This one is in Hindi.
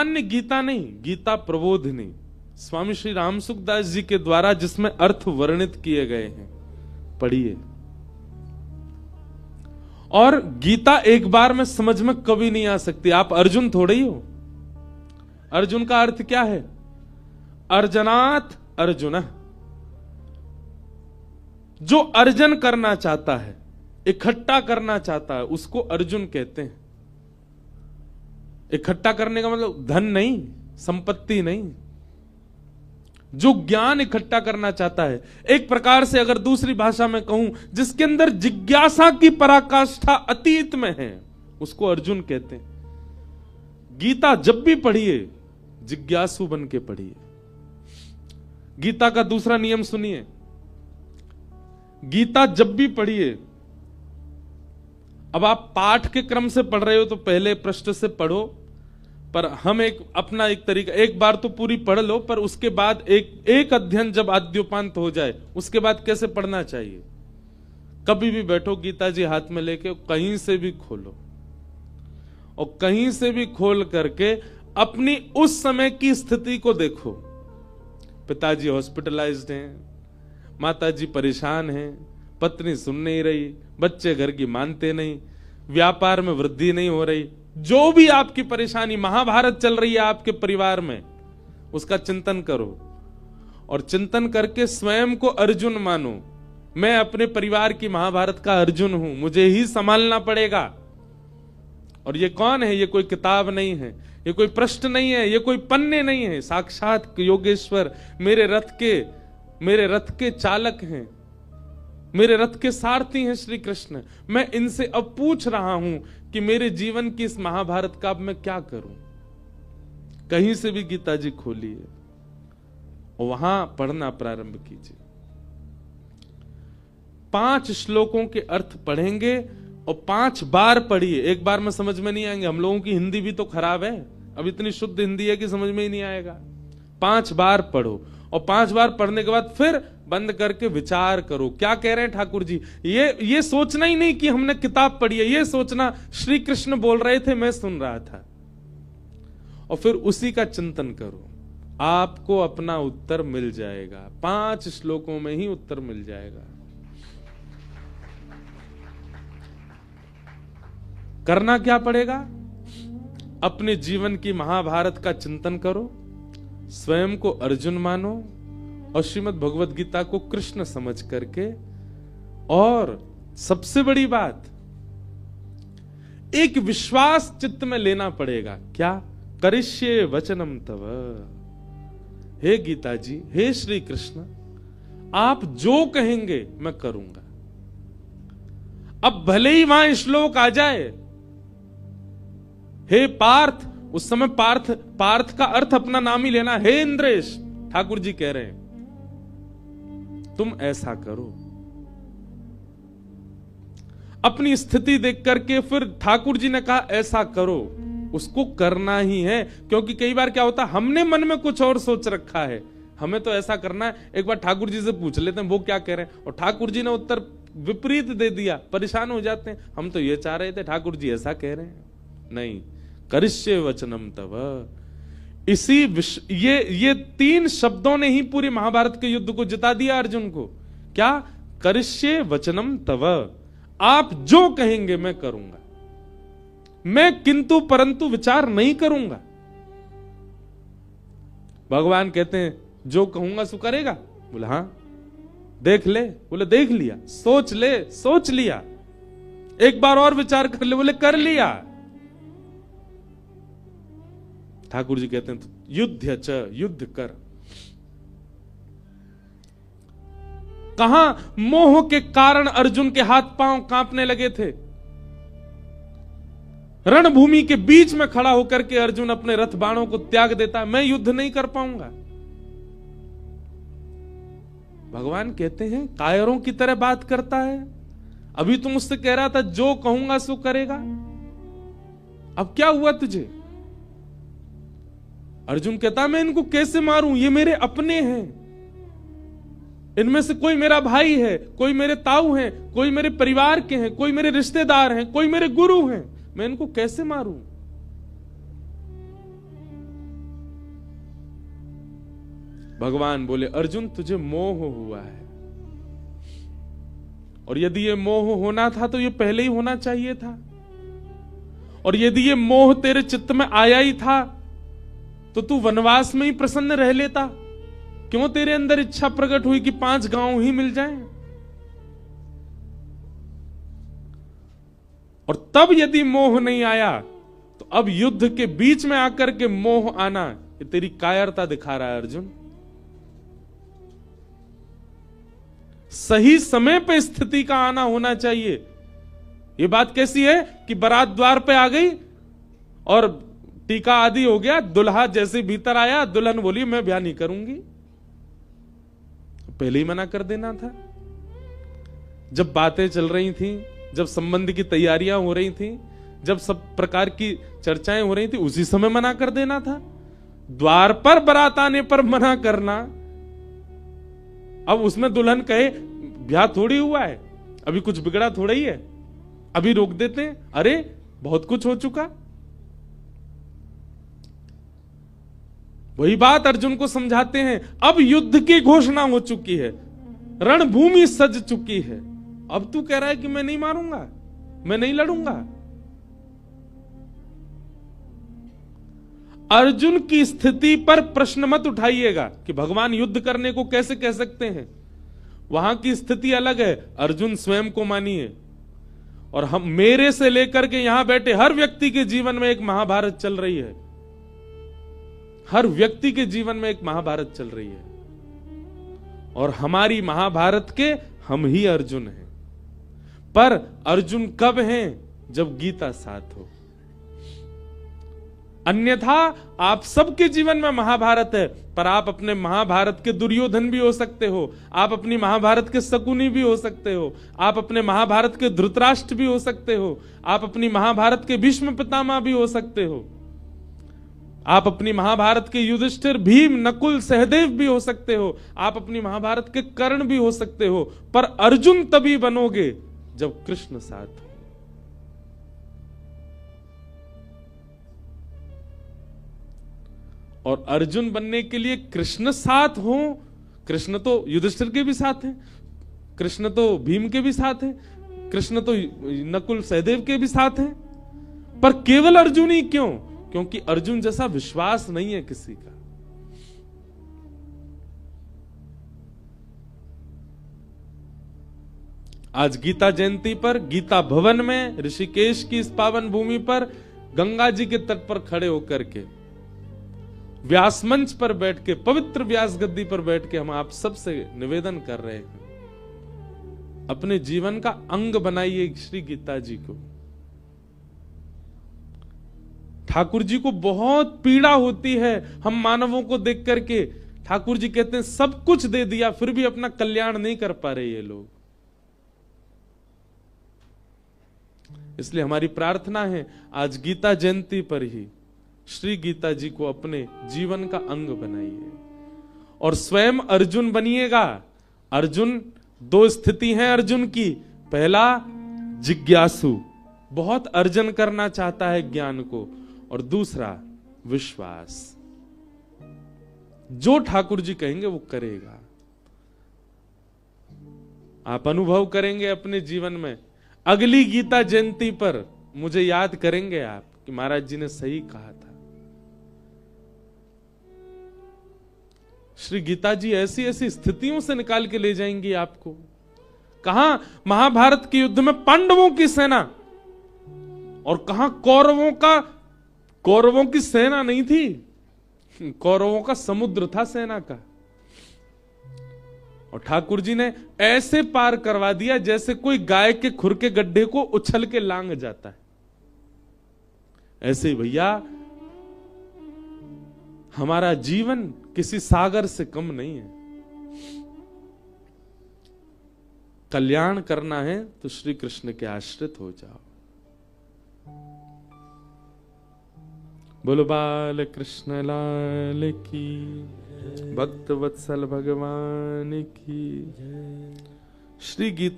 सामान्य गीता नहीं, गीता प्रबोधिनी स्वामी श्री रामसुखदास जी के द्वारा जिसमें अर्थ वर्णित किए गए हैं, पढ़िए। और गीता एक बार में समझ में कभी नहीं आ सकती। आप अर्जुन थोड़े ही हो। अर्जुन का अर्थ क्या है? अर्जनात अर्जुन, जो अर्जन करना चाहता है, इकट्ठा करना चाहता है, उसको अर्जुन कहते हैं। इकट्ठा करने का मतलब धन नहीं, संपत्ति नहीं, जो ज्ञान इकट्ठा करना चाहता है। एक प्रकार से अगर दूसरी भाषा में कहूं, जिसके अंदर जिज्ञासा की पराकाष्ठा अतीत में है, उसको अर्जुन कहते हैं। गीता जब भी पढ़िए, जिज्ञासु बन के पढ़िए। गीता का दूसरा नियम सुनिए, गीता जब भी पढ़िए, अब आप पाठ के क्रम से पढ़ रहे हो तो पहले पृष्ठ से पढ़ो, पर हम अपना एक तरीका, एक बार तो पूरी पढ़ लो, पर उसके बाद एक अध्ययन जब आद्योपांत हो जाए, उसके बाद कैसे पढ़ना चाहिए। कभी भी बैठो, गीता जी हाथ में लेके कहीं से भी खोलो, और कहीं से भी खोल करके अपनी उस समय की स्थिति को देखो। पिताजी हॉस्पिटलाइज्ड हैं, माताजी परेशान हैं, पत्नी सुन नहीं रही, बच्चे घर की मानते नहीं, व्यापार में वृद्धि नहीं हो रही, जो भी आपकी परेशानी, महाभारत चल रही है आपके परिवार में, उसका चिंतन करो। और चिंतन करके स्वयं को अर्जुन मानो। मैं अपने परिवार की महाभारत का अर्जुन हूं, मुझे ही संभालना पड़ेगा। और ये कौन है? ये कोई किताब नहीं है, ये कोई पृष्ठ नहीं है, ये कोई पन्ने नहीं है, साक्षात योगेश्वर मेरे रथ के चालक हैं, मेरे रथ के सारथी हैं श्री कृष्ण। मैं इनसे अब पूछ रहा हूं कि मेरे जीवन की इस महाभारत का अब मैं क्या करूं। कहीं से भी गीता जी खोलिए और वहां पढ़ना प्रारंभ कीजिए। 5 श्लोकों के अर्थ पढ़ेंगे और 5 बार पढ़िए। एक बार में समझ में नहीं आएंगे। हम लोगों की हिंदी भी तो खराब है, अब इतनी शुद्ध हिंदी है कि समझ में ही नहीं आएगा। 5 बार पढ़ो, और 5 बार पढ़ने के बाद फिर बंद करके विचार करो, क्या कह रहे हैं ठाकुर जी। ये सोचना ही नहीं कि हमने किताब पढ़ी है, ये सोचना श्री कृष्ण बोल रहे थे, मैं सुन रहा था, और फिर उसी का चिंतन करो। आपको अपना उत्तर मिल जाएगा, 5 श्लोकों में ही उत्तर मिल जाएगा। करना क्या पड़ेगा? अपने जीवन की महाभारत का चिंतन करो, स्वयं को अर्जुन मानो, और श्रीमद् भगवत गीता को कृष्ण समझ करके, और सबसे बड़ी बात, एक विश्वास चित्त में लेना पड़ेगा। क्या? करिष्ये वचनम तव। हे गीता जी, हे श्री कृष्ण, आप जो कहेंगे मैं करूंगा। अब भले ही वहां श्लोक आ जाए, हे पार्थ, उस समय पार्थ का अर्थ अपना नाम ही लेना, हे इंद्रेश, ठाकुर जी कह रहे हैं तुम ऐसा करो। अपनी स्थिति देख करके फिर ठाकुर जी ने कहा ऐसा करो, उसको करना ही है। क्योंकि कई बार क्या होता है, हमने मन में कुछ और सोच रखा है, हमें तो ऐसा करना है, एक बार ठाकुर जी से पूछ लेते हैं वो क्या कह रहे हैं, और ठाकुर जी ने उत्तर विपरीत दे दिया, परेशान हो जाते हैं। हम तो ये चाह रहे थे, ठाकुर जी ऐसा कह रहे हैं। नहीं, करिष्ये वचनम तव। ये 3 शब्दों ने ही पूरे महाभारत के युद्ध को जिता दिया अर्जुन को। क्या? करिष्ये वचनम तव, आप जो कहेंगे मैं करूंगा, मैं किंतु परंतु विचार नहीं करूंगा। भगवान कहते हैं जो कहूंगा सो करेगा। बोले हां, देख ले। बोले देख लिया। सोच ले, सोच लिया। एक बार और विचार कर ले। बोले कर लिया। ठाकुर जी कहते हैं युद्ध च, युद्ध कर। कहां मोह के कारण अर्जुन के हाथ पांव कांपने लगे थे। रणभूमि के बीच में खड़ा होकर के अर्जुन अपने रथ बाणों को त्याग देता, मैं युद्ध नहीं कर पाऊंगा। भगवान कहते हैं कायरों की तरह बात करता है। अभी तुम मुझसे कह रहा था जो कहूंगा सो करेगा, अब क्या हुआ तुझे? अर्जुन कहता मैं इनको कैसे मारूं, ये मेरे अपने हैं, इनमें से कोई मेरा भाई है, कोई मेरे ताऊ हैं, कोई मेरे परिवार के हैं, कोई मेरे रिश्तेदार हैं, कोई मेरे गुरु हैं, मैं इनको कैसे मारूं? भगवान बोले अर्जुन तुझे मोह हुआ है, और यदि ये मोह होना था तो ये पहले ही होना चाहिए था, और यदि ये मोह तेरे चित्त में आया ही था तो तू वनवास में ही प्रसन्न रह लेता। क्यों तेरे अंदर इच्छा प्रकट हुई कि 5 गांव ही मिल जाएं? और तब यदि मोह नहीं आया तो अब युद्ध के बीच में आकर के मोह आना, ये तेरी कायरता दिखा रहा है अर्जुन। सही समय पे स्थिति का आना होना चाहिए। ये बात कैसी है कि बारात द्वार पे आ गई और टीका आदि हो गया, दुल्हा जैसे भीतर आया, दुल्हन बोली मैं ब्याह नहीं करूंगी। पहले ही मना कर देना था। जब बातें चल रही थी, जब संबंध की तैयारियां हो रही थी, जब सब प्रकार की चर्चाएं हो रही थी, उसी समय मना कर देना था। द्वार पर बारात आने पर मना करना, अब उसमें दुल्हन कहे ब्याह थोड़ी हुआ है, अभी कुछ बिगड़ा थोड़ा ही है, अभी रोक देते हैं, अरे बहुत कुछ हो चुका। वही बात अर्जुन को समझाते हैं। अब युद्ध की घोषणा हो चुकी है, रणभूमि सज चुकी है, अब तू कह रहा है कि मैं नहीं मारूंगा, मैं नहीं लड़ूंगा। अर्जुन की स्थिति पर प्रश्न मत उठाइएगा कि भगवान युद्ध करने को कैसे कह सकते हैं। वहां की स्थिति अलग है, अर्जुन स्वयं को मानिए। और हम मेरे से लेकर के यहां बैठे हर व्यक्ति के जीवन में एक महाभारत चल रही है। हर व्यक्ति के जीवन में एक महाभारत चल रही है, और हमारी महाभारत के हम ही अर्जुन हैं। पर अर्जुन कब हैं? जब गीता साथ हो। अन्यथा आप सबके जीवन में महाभारत है, पर आप अपने महाभारत के दुर्योधन भी हो सकते हो, आप अपनी महाभारत के शकुनी भी हो सकते हो, आप अपने महाभारत के धृतराष्ट्र भी हो सकते हो, आप अपनी महाभारत के भीष्म पितामह भी हो सकते हो, आप अपनी महाभारत के युधिष्ठिर, भीम, नकुल, सहदेव भी हो सकते हो, आप अपनी महाभारत के कर्ण भी हो सकते हो। पर अर्जुन तभी बनोगे जब कृष्ण साथ हो। और अर्जुन बनने के लिए कृष्ण साथ हो। कृष्ण तो युधिष्ठिर के भी साथ हैं, कृष्ण तो भीम के भी साथ हैं, कृष्ण तो नकुल सहदेव के भी साथ हैं, पर केवल अर्जुन ही क्यों? क्योंकि अर्जुन जैसा विश्वास नहीं है किसी का। आज गीता जयंती पर गीता भवन में ऋषिकेश की इस पावन भूमि पर गंगा जी के तट पर खड़े होकर के, व्यास मंच पर बैठ के, पवित्र व्यास गद्दी पर बैठ के हम आप सबसे निवेदन कर रहे हैं, अपने जीवन का अंग बनाइए श्री गीता जी को। ठाकुर जी को बहुत पीड़ा होती है हम मानवों को देख करके। ठाकुर जी कहते हैं सब कुछ दे दिया फिर भी अपना कल्याण नहीं कर पा रहे ये लोग। इसलिए हमारी प्रार्थना है आज गीता जयंती पर ही श्री गीता जी को अपने जीवन का अंग बनाइए और स्वयं अर्जुन बनिएगा। अर्जुन, 2 स्थिति हैं अर्जुन की। पहला, जिज्ञासु, बहुत अर्जन करना चाहता है ज्ञान को, और दूसरा विश्वास, जो ठाकुर जी कहेंगे वो करेगा। आप अनुभव करेंगे अपने जीवन में। अगली गीता जयंती पर मुझे याद करेंगे आप कि महाराज जी ने सही कहा था। श्री गीता जी ऐसी ऐसी स्थितियों से निकाल के ले जाएंगी आपको। कहां महाभारत के युद्ध में पांडवों की सेना, और कहां कौरवों की सेना नहीं थी, कौरवों का समुद्र था सेना का। और ठाकुर जी ने ऐसे पार करवा दिया जैसे कोई गाय के खुर के गड्ढे को उछल के लांग जाता है। ऐसे ही भैया हमारा जीवन किसी सागर से कम नहीं है। कल्याण करना है तो श्री कृष्ण के आश्रित हो जाओ। बोलो बाल कृष्ण लाल की, भक्त वत्सल भगवान की। श्री गीता